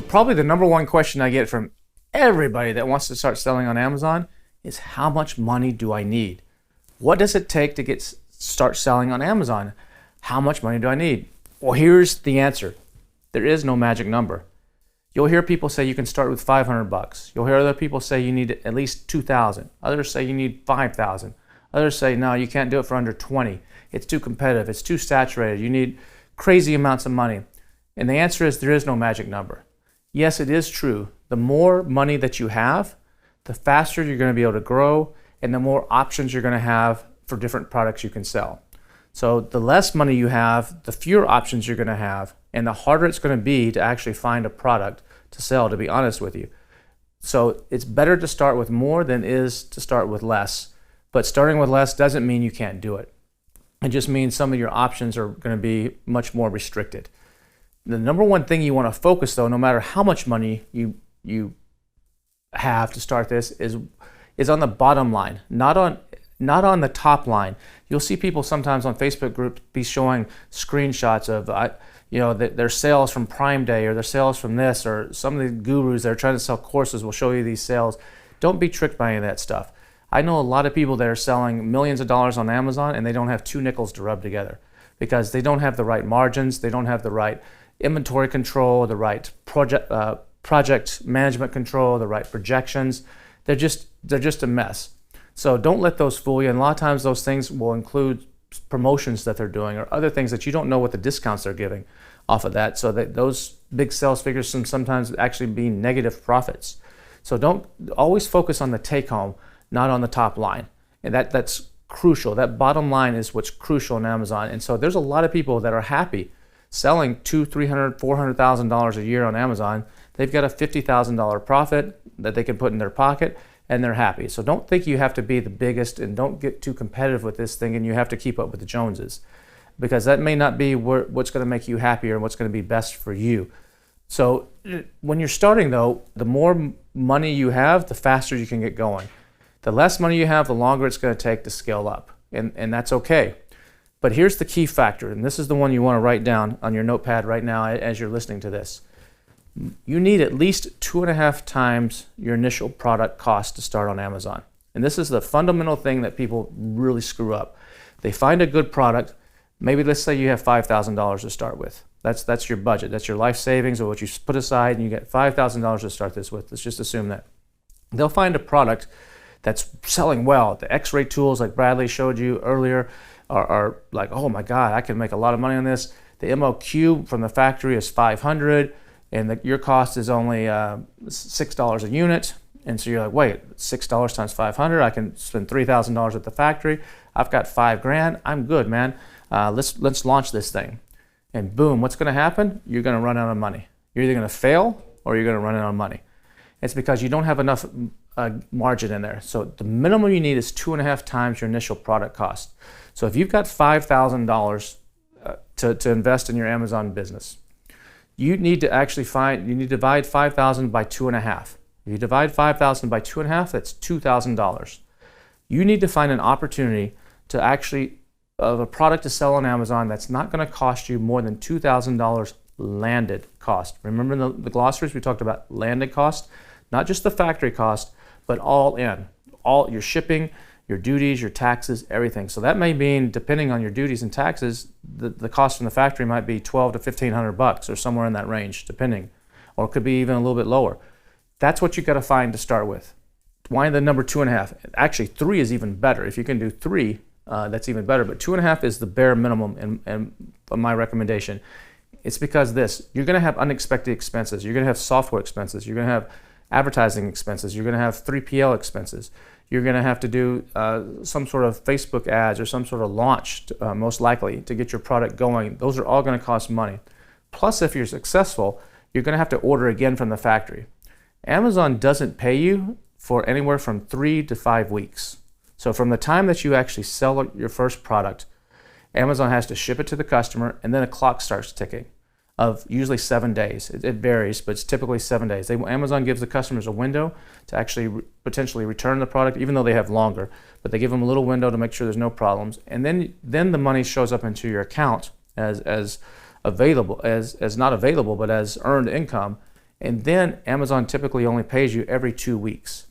probably the number one question I get from everybody that wants to start selling on Amazon is, how much money do I need? What does it take to start selling on Amazon? How much money do I need? Well, here's the answer. There is no magic number. You'll hear people say you can start with $500. You'll hear other people say you need at least $2,000. Others say you need $5,000. Others say, no, you can't do it for under 20. It's too competitive. It's too saturated. You need crazy amounts of money. And the answer is, there is no magic number. Yes, it is true. The more money that you have, the faster you're going to be able to grow, and the more options you're going to have for different products you can sell. So the less money you have, the fewer options you're going to have, and the harder it's going to be to actually find a product to sell, to be honest with you. So it's better to start with more than it is to start with less. But starting with less doesn't mean you can't do it. It just means some of your options are going to be much more restricted. The number one thing you want to focus, though, no matter how much money you have to start this, is on the bottom line, not on the top line. You'll see people sometimes on Facebook groups be showing screenshots of their sales from Prime Day, or their sales from this, or some of the gurus that are trying to sell courses will show you these sales. Don't be tricked by any of that stuff. I know a lot of people that are selling millions of dollars on Amazon, and they don't have two nickels to rub together because they don't have the right margins, they don't have the right inventory control, the right project management control, the right projections. They're just a mess. So don't let those fool you. And a lot of times those things will include promotions that they're doing, or other things that you don't know what the discounts they're giving off of that. So that those big sales figures can sometimes actually be negative profits. So don't always focus on the take home, not on the top line. And that's crucial. That bottom line is what's crucial in Amazon. And so there's a lot of people that are happy selling $200,000, $300,000, $400,000 a year on Amazon. They've got a $50,000 profit that they can put in their pocket, and they're happy. So don't think you have to be the biggest, and don't get too competitive with this thing and you have to keep up with the Joneses, because that may not be what's going to make you happy or what's going to be best for you. So when you're starting, though, the more money you have, the faster you can get going. The less money you have, the longer it's going to take to scale up, and that's okay. But here's the key factor, and this is the one you want to write down on your notepad right now as you're listening to this. You need at least 2.5 times your initial product cost to start on Amazon. And this is the fundamental thing that people really screw up. They find a good product. Maybe let's say you have $5,000 to start with. That's your budget. That's your life savings, or what you put aside, and you get $5,000 to start this with. Let's just assume that. They'll find a product that's selling well. The X-ray tools, like Bradley showed you earlier, are like, oh my God, I can make a lot of money on this. The MLQ from the factory is $500, and your cost is only $6 a unit. And so you're like, wait, $6 times 500, I can spend $3,000 at the factory. I've got $5,000. I'm good, man. Let's launch this thing. And boom, what's going to happen? You're going to run out of money. You're either going to fail or you're going to run out of money. It's because you don't have enough margin in there. So the minimum you need is 2.5 times your initial product cost. So if you've got $5,000 to invest in your Amazon business, you need to actually divide 5,000 by 2.5. If you divide 5,000 by 2.5, that's $2,000. You need to find an opportunity to actually of a product to sell on Amazon that's not going to cost you more than $2,000 landed cost. Remember the glossaries we talked about landed cost, not just the factory cost, but all in, all your shipping, your duties, your taxes, everything. So that may mean, depending on your duties and taxes, the cost from the factory might be $1,200 to $1,500 or somewhere in that range, depending, or it could be even a little bit lower. That's what you got to find to start with. Why the number 2.5? Actually, 3 is even better. If you can do 3, that's even better. But 2.5 is the bare minimum, and my recommendation. It's because you're going to have unexpected expenses. You're going to have software expenses. You're going to have advertising expenses. You're going to have 3PL expenses. You're going to have to do some sort of Facebook ads or some sort of launch, most likely, to get your product going. Those are all going to cost money. Plus, if you're successful, you're going to have to order again from the factory. Amazon doesn't pay you for anywhere from 3 to 5 weeks. So from the time that you actually sell your first product, Amazon has to ship it to the customer, and then a clock starts ticking of usually 7 days. It varies, but it's typically 7 days. Amazon gives the customers a window to actually potentially return the product, even though they have longer, but they give them a little window to make sure there's no problems. And then the money shows up into your account as available, as not available, but as earned income. And then Amazon typically only pays you every 2 weeks.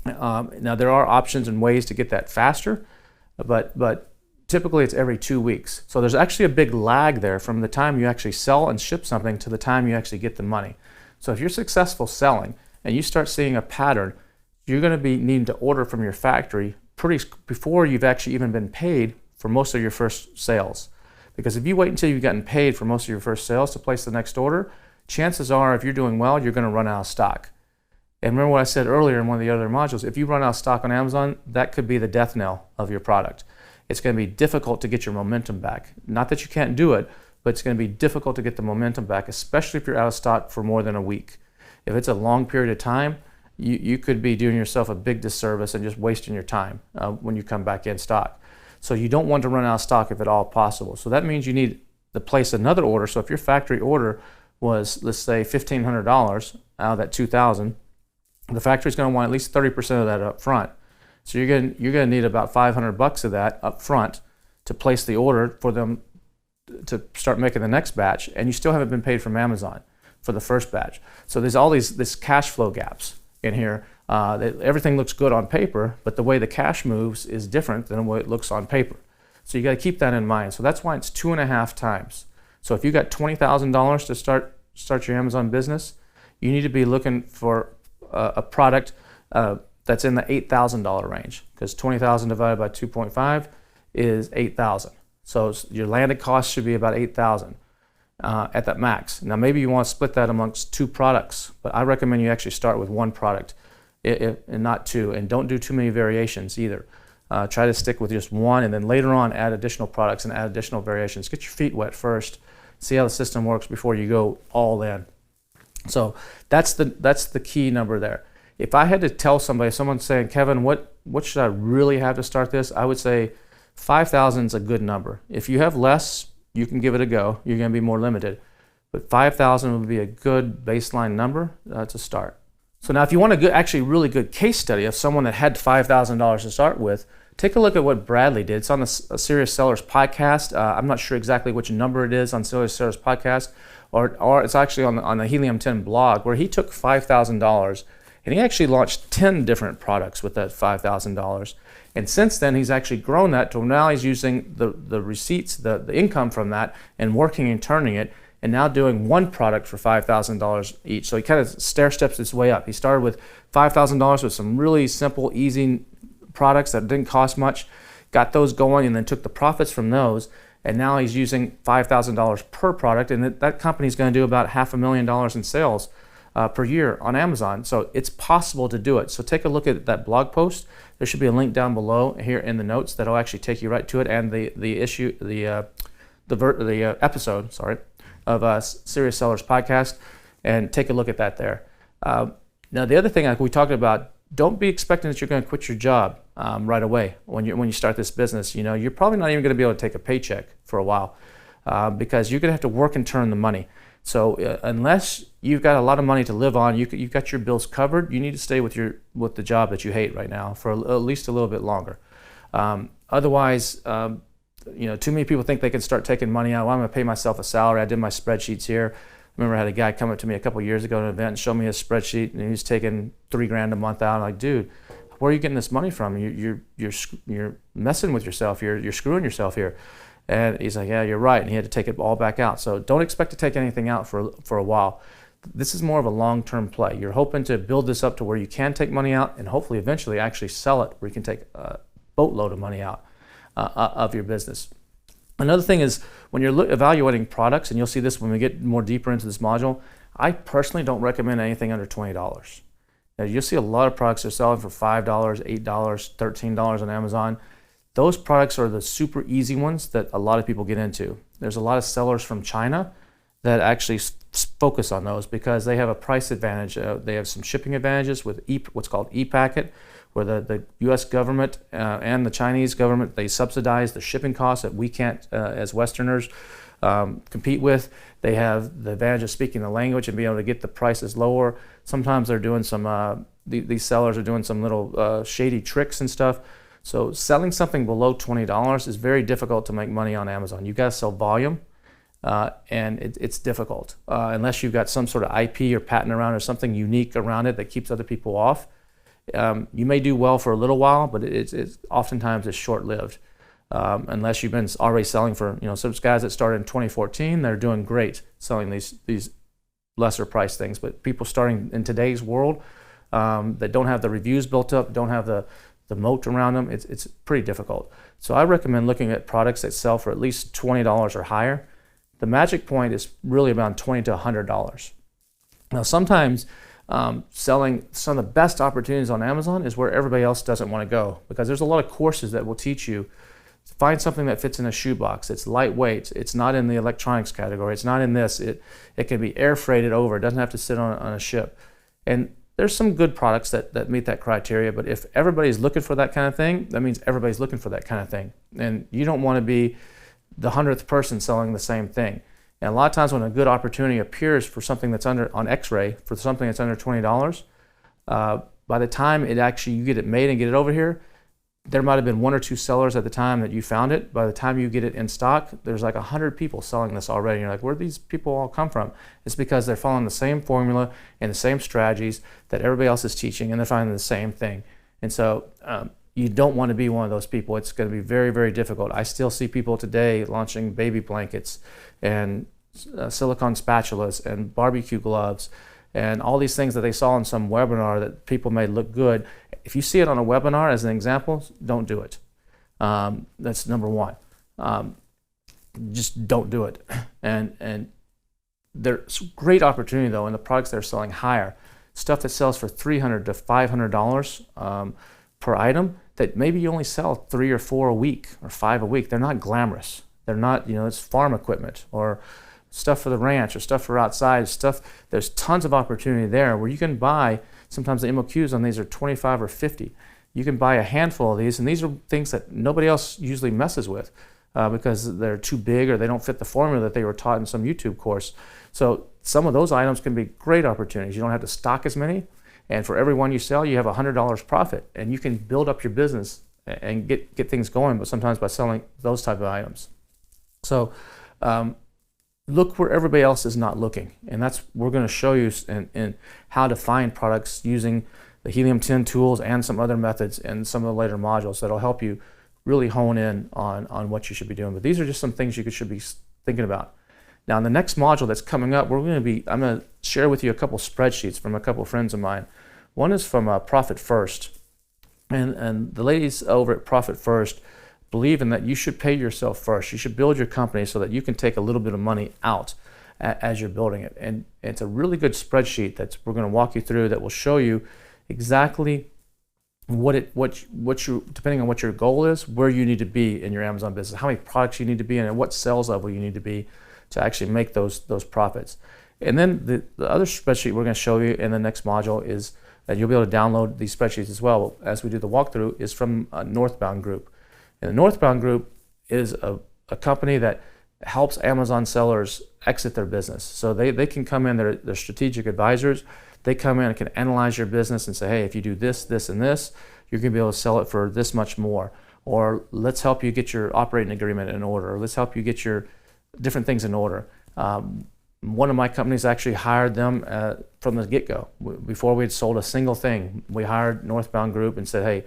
Now there are options and ways to get that faster, but typically it's every 2 weeks. So there's actually a big lag there from the time you actually sell and ship something to the time you actually get the money. So if you're successful selling and you start seeing a pattern, you're going to be needing to order from your factory before you've actually even been paid for most of your first sales. Because if you wait until you've gotten paid for most of your first sales to place the next order, chances are if you're doing well, you're going to run out of stock. And remember what I said earlier in one of the other modules, if you run out of stock on Amazon, that could be the death knell of your product. It's going to be difficult to get your momentum back. Not that you can't do it, but it's going to be difficult to get the momentum back, especially if you're out of stock for more than a week. If it's a long period of time, you could be doing yourself a big disservice and just wasting your time when you come back in stock. So you don't want to run out of stock if at all possible. So that means you need to place another order. So if your factory order was, let's say, $1,500 out of that $2,000, the factory's going to want at least 30% of that up front. So you're going to need about $500 of that up front to place the order for them to start making the next batch, and you still haven't been paid from Amazon for the first batch. So there's all this cash flow gaps in here. Everything looks good on paper, but the way the cash moves is different than the way it looks on paper. So you got to keep that in mind. So that's why it's 2.5 times. So if you got $20,000 to start your Amazon business, you need to be looking for a product that's in the $8,000 range, because 20,000 divided by 2.5 is 8,000. So your landed cost should be about 8,000 at that max. Now maybe you want to split that amongst 2 products, but I recommend you actually start with 1 product and not 2, and don't do too many variations either. Try to stick with just 1, and then later on add additional products and add additional variations. Get your feet wet first, see how the system works before you go all in. So that's the key number there. If I had to tell somebody, someone's saying, Kevin, what should I really have to start this? I would say 5,000 is a good number. If you have less, you can give it a go. You're going to be more limited. But 5,000 would be a good baseline number to start. So now if you want a actually really good case study of someone that had $5,000 to start with, take a look at what Bradley did. It's on the Serious Sellers podcast. I'm not sure exactly which number it is on Serious Sellers podcast, or it's actually on the Helium 10 blog, where he took $5,000 and he actually launched 10 different products with that $5,000. And since then, he's actually grown that to now he's using the receipts, the income from that, and working and turning it, and now doing 1 product for $5,000 each. So he kind of stair steps his way up. He started with $5,000 with some really simple, easy products that didn't cost much, got those going, and then took the profits from those. And now he's using $5,000 per product, and that company's going to do about $500,000 in sales per year on Amazon. So it's possible to do it. So take a look at that blog post. There should be a link down below here in the notes that'll actually take you right to it, and the episode, of Serious Sellers podcast, and take a look at that there. Now the other thing, like we talked about, don't be expecting that you're going to quit your job right away when you start this business. You're probably not even going to be able to take a paycheck for a while because you're going to have to work and turn the money. So unless you've got a lot of money to live on, you've got your bills covered, you need to stay with the job that you hate right now for at least a little bit longer. Otherwise, too many people think they can start taking money out. Well, I'm going to pay myself a salary. I did my spreadsheets here. I remember I had a guy come up to me a couple of years ago at an event and show me his spreadsheet, and he was taking $3,000 a month out. I'm like, dude, where are you getting this money from? You're messing with yourself. You're screwing yourself here. And he's like, yeah, you're right. And he had to take it all back out. So don't expect to take anything out for a while. This is more of a long-term play. You're hoping to build this up to where you can take money out and hopefully eventually actually sell it where you can take a boatload of money out of your business. Another thing is when you're evaluating products, and you'll see this when we get more deeper into this module, I personally don't recommend anything under $20. Now, you'll see a lot of products that are selling for $5, $8, $13 on Amazon. Those products are the super easy ones that a lot of people get into. There's a lot of sellers from China that actually focus on those because they have a price advantage. They have some shipping advantages with what's called e-packet, where the U.S. government and the Chinese government, they subsidize the shipping costs that we can't, as Westerners, compete with. They have the advantage of speaking the language and being able to get the prices lower. Sometimes they're doing some, these sellers are doing some little shady tricks and stuff. So selling something below $20 is very difficult to make money on Amazon. You've got to sell volume. and it's difficult unless you've got some sort of IP or patent around or something unique around it that keeps other people off. You may do well for a little while, but it's oftentimes it's short-lived. Unless you've been already selling for, some guys that started in 2014, they're doing great selling these lesser price things. But people starting in today's world that don't have the reviews built up, don't have the moat around them, it's pretty difficult. So I recommend looking at products that sell for at least $20 or higher. The magic point is really around $20 to $100. Now, sometimes selling some of the best opportunities on Amazon is where everybody else doesn't want to go, because there's a lot of courses that will teach you to find something that fits in a shoebox. It's lightweight. It's not in the electronics category. It's not in this. It can be air freighted over. It doesn't have to sit on a ship. And there's some good products that meet that criteria, but if everybody's looking for that kind of thing, that means everybody's looking for that kind of thing. And you don't want to be the 100th person selling the same thing. And a lot of times when a good opportunity appears for something that's on X-ray, for something that's under $20, by the time you get it made and get it over here, there might have been one or two sellers at the time that you found it. By the time you get it in stock, there's like 100 people selling this already. And you're like, where do these people all come from? It's because they're following the same formula and the same strategies that everybody else is teaching, and they're finding the same thing. And so you don't want to be one of those people. It's going to be very, very difficult. I still see people today launching baby blankets and silicone spatulas and barbecue gloves and all these things that they saw in some webinar that people made look good. If you see it on a webinar as an example, don't do it. That's number one. Just don't do it. And there's great opportunity though in the products that are selling higher. Stuff that sells for $300 to $500 per item that maybe you only sell 3 or 4 a week or 5 a week. They're not glamorous. They're not, it's farm equipment or stuff for the ranch or stuff for outside stuff. There's tons of opportunity there where you can buy. Sometimes the MOQs on these are 25 or 50. You can buy a handful of these, and these are things that nobody else usually messes with because they're too big or they don't fit the formula that they were taught in some YouTube course. So some of those items can be great opportunities. You don't have to stock as many, and for every one you sell, you have $100 profit, and you can build up your business and get things going, but sometimes by selling those type of items. So look where everybody else is not looking, and we're going to show you in how to find products using the Helium 10 tools and some other methods and some of the later modules that'll help you really hone in on what you should be doing. But these are just some things you should be thinking about. Now, in the next module that's coming up, I'm going to share with you a couple spreadsheets from a couple friends of mine. One is from Profit First, and the ladies over at Profit First believe in that you should pay yourself first. You should build your company so that you can take a little bit of money out as you're building it. And it's a really good spreadsheet that we're going to walk you through that will show you exactly what you, depending on what your goal is, where you need to be in your Amazon business, how many products you need to be in, and what sales level you need to be to actually make those profits. And then the other spreadsheet we're going to show you in the next module is that you'll be able to download these spreadsheets as well as we do the walkthrough, is from Northbound Group. And the Northbound Group is a company that helps Amazon sellers exit their business. So they can come in, they're strategic advisors. They come in and can analyze your business and say, hey, if you do this, this, and this, you're going to be able to sell it for this much more. Or let's help you get your operating agreement in order. Or let's help you get your different things in order. One of my companies actually hired them from the get-go. Before we had sold a single thing, we hired Northbound Group and said, hey,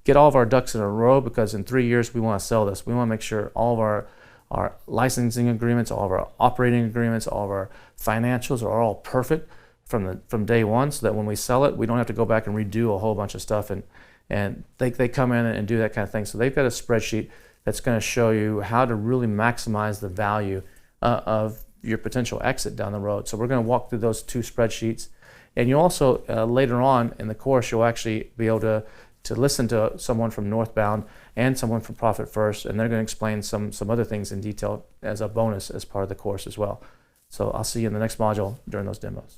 get all of our ducks in a row, because in 3 years we want to sell this. We want to make sure all of our licensing agreements, all of our operating agreements, all of our financials are all perfect from day one, so that when we sell it, we don't have to go back and redo a whole bunch of stuff. And they come in and do that kind of thing. So they've got a spreadsheet that's going to show you how to really maximize the value of your potential exit down the road. So we're going to walk through those two spreadsheets. And you also, later on in the course, you'll actually be able to listen to someone from Northbound and someone from Profit First, and they're going to explain some other things in detail as a bonus as part of the course as well. So I'll see you in the next module during those demos.